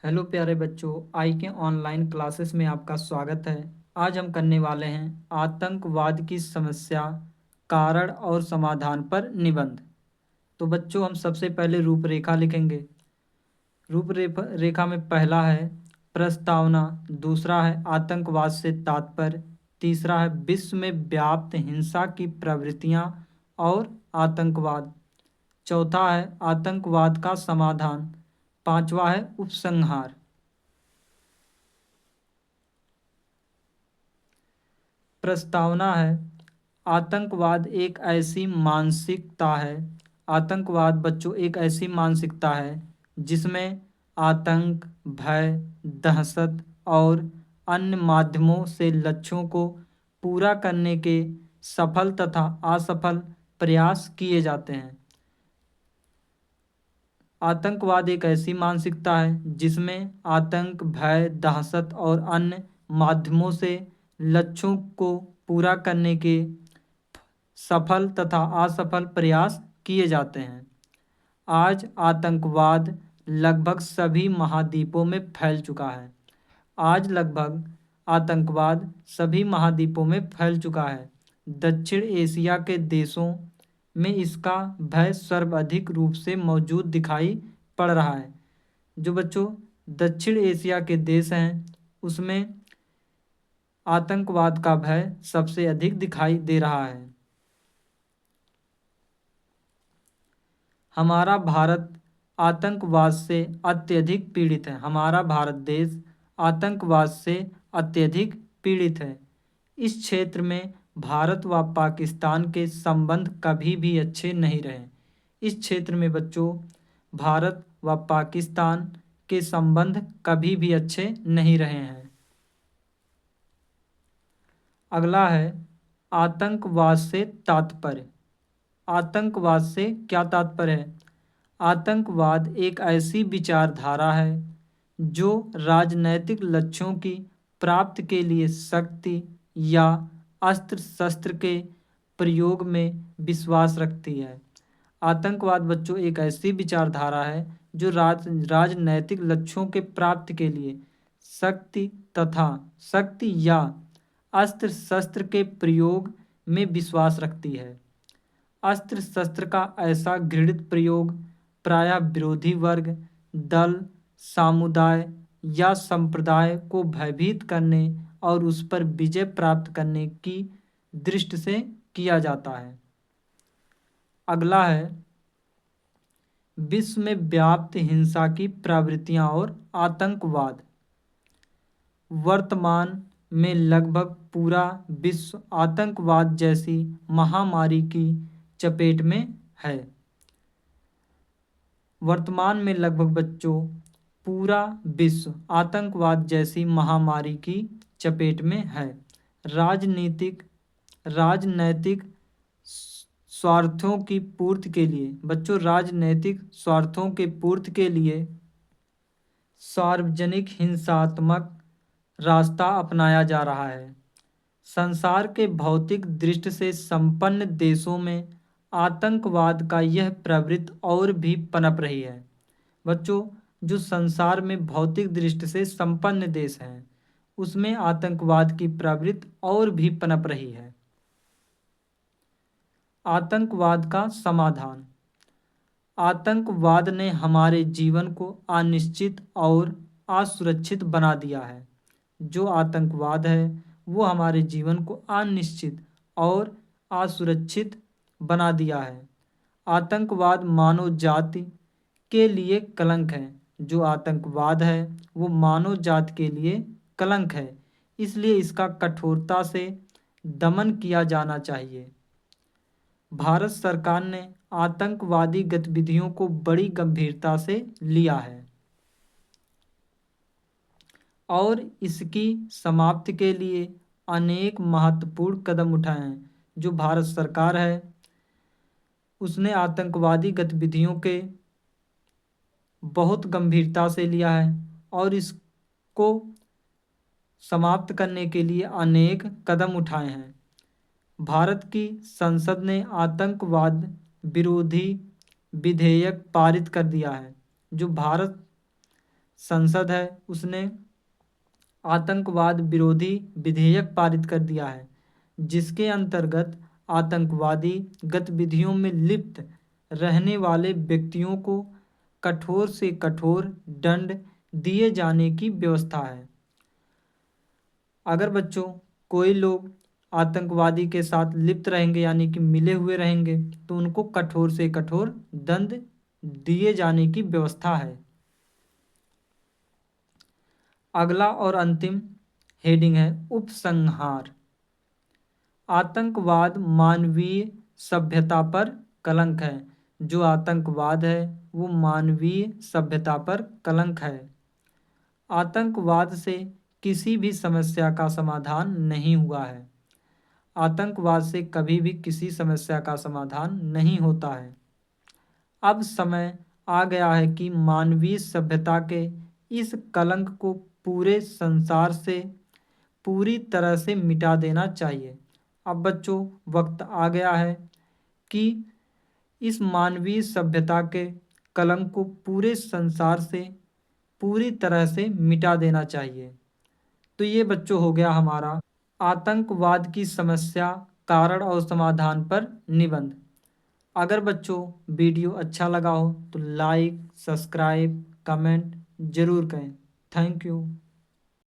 Hello प्यारे बच्चों, आई के ऑनलाइन क्लासेस में आपका स्वागत है। आज हम करने वाले हैं आतंकवाद की समस्या, कारण और समाधान पर निबंध। तो बच्चों, हम सबसे पहले रूपरेखा लिखेंगे। रूपरेखा में पहला है प्रस्तावना, दूसरा है आतंकवाद से तात्पर्य, तीसरा है विश्व में व्याप्त हिंसा की प्रवृत्तियां और आतंकवाद, चौथा है आतंकवाद का समाधान, पांचवा है उपसंहार। प्रस्तावना है आतंकवाद एक ऐसी मानसिकता है। आतंकवाद बच्चों एक ऐसी मानसिकता है जिसमें आतंक, भय, दहशत और अन्य माध्यमों से लक्ष्यों को पूरा करने के सफल तथा असफल प्रयास किए जाते हैं। आतंकवाद एक ऐसी मानसिकता है जिसमें आतंक, भय, दहशत और अन्य माध्यमों से लक्ष्यों को पूरा करने के सफल तथा असफल प्रयास किए जाते हैं। आज आतंकवाद लगभग सभी महाद्वीपों में फैल चुका है। आज लगभग आतंकवाद सभी महाद्वीपों में फैल चुका है। दक्षिण एशिया के देशों में इसका भय सर्वाधिक रूप से मौजूद दिखाई पड़ रहा है। जो बच्चों दक्षिण एशिया के देश हैं उसमें आतंकवाद का भय सबसे अधिक दिखाई दे रहा है। हमारा भारत आतंकवाद से अत्यधिक पीड़ित है। हमारा भारत देश आतंकवाद से अत्यधिक पीड़ित है। इस क्षेत्र में भारत व पाकिस्तान के संबंध कभी भी अच्छे नहीं रहे। इस क्षेत्र में बच्चों भारत व पाकिस्तान के संबंध कभी भी अच्छे नहीं रहे हैं। अगला है आतंकवाद से तात्पर्य। आतंकवाद से क्या तात्पर्य है? आतंकवाद एक ऐसी विचारधारा है जो राजनैतिक लक्ष्यों की प्राप्ति के लिए शक्ति या अस्त्र शस्त्र के प्रयोग में विश्वास रखती है। आतंकवाद बच्चों एक ऐसी विचारधारा है जो राजनैतिक लक्ष्यों के प्राप्ति के लिए शक्ति या अस्त्र शस्त्र के प्रयोग में विश्वास रखती है। अस्त्र शस्त्र का ऐसा घृणित प्रयोग प्रायः विरोधी वर्ग, दल, समुदाय या संप्रदाय को भयभीत करने और उस पर विजय प्राप्त करने की दृष्टि से किया जाता है। अगला है विश्व में व्याप्त हिंसा की प्रवृत्तियां और आतंकवाद। वर्तमान में लगभग पूरा विश्व आतंकवाद जैसी महामारी की चपेट में है। वर्तमान में लगभग बच्चों पूरा विश्व आतंकवाद जैसी महामारी की चपेट में है। राजनैतिक स्वार्थों की पूर्ति के लिए बच्चों राजनैतिक स्वार्थों के पूर्ति के लिए सार्वजनिक हिंसात्मक रास्ता अपनाया जा रहा है। संसार के भौतिक दृष्टि से संपन्न देशों में आतंकवाद का यह प्रवृत्ति और भी पनप रही है। बच्चों जो संसार में भौतिक दृष्टि से संपन्न देश हैं उसमें आतंकवाद की प्रवृत्ति और भी पनप रही है। आतंकवाद का समाधान। आतंकवाद ने हमारे जीवन को अनिश्चित और असुरक्षित बना दिया है। जो आतंकवाद है वो हमारे जीवन को अनिश्चित और असुरक्षित बना दिया है। आतंकवाद मानव जाति के लिए कलंक है। जो आतंकवाद है वो मानव जाति के लिए कलंक है, इसलिए इसका कठोरता से दमन किया जाना चाहिए। भारत सरकार ने आतंकवादी गतिविधियों को बड़ी गंभीरता से लिया है और इसकी समाप्ति के लिए अनेक महत्वपूर्ण कदम उठाए हैं। जो भारत सरकार है उसने आतंकवादी गतिविधियों के बहुत गंभीरता से लिया है और इसको समाप्त करने के लिए अनेक कदम उठाए हैं। भारत की संसद ने आतंकवाद विरोधी विधेयक पारित कर दिया है। जो भारत संसद है उसने आतंकवाद विरोधी विधेयक पारित कर दिया है, जिसके अंतर्गत आतंकवादी गतिविधियों में लिप्त रहने वाले व्यक्तियों को कठोर से कठोर दंड दिए जाने की व्यवस्था है। अगर बच्चों कोई लोग आतंकवादी के साथ लिप्त रहेंगे यानी कि मिले हुए रहेंगे तो उनको कठोर से कठोर दंड दिए जाने की व्यवस्था है। अगला और अंतिम हेडिंग है उपसंहार। आतंकवाद मानवीय सभ्यता पर कलंक है। जो आतंकवाद है वो मानवीय सभ्यता पर कलंक है। आतंकवाद से किसी भी समस्या का समाधान नहीं हुआ है। आतंकवाद से कभी भी किसी समस्या का समाधान नहीं होता है। अब समय आ गया है कि मानवीय सभ्यता के इस कलंक को पूरे संसार से पूरी तरह से मिटा देना चाहिए। अब बच्चों वक्त आ गया है कि इस मानवीय सभ्यता के कलंक को पूरे संसार से पूरी तरह से मिटा देना चाहिए। तो ये बच्चों हो गया हमारा आतंकवाद की समस्या, कारण और समाधान पर निबंध। अगर बच्चों वीडियो अच्छा लगा हो तो लाइक, सब्सक्राइब, कमेंट जरूर करें। Thank you.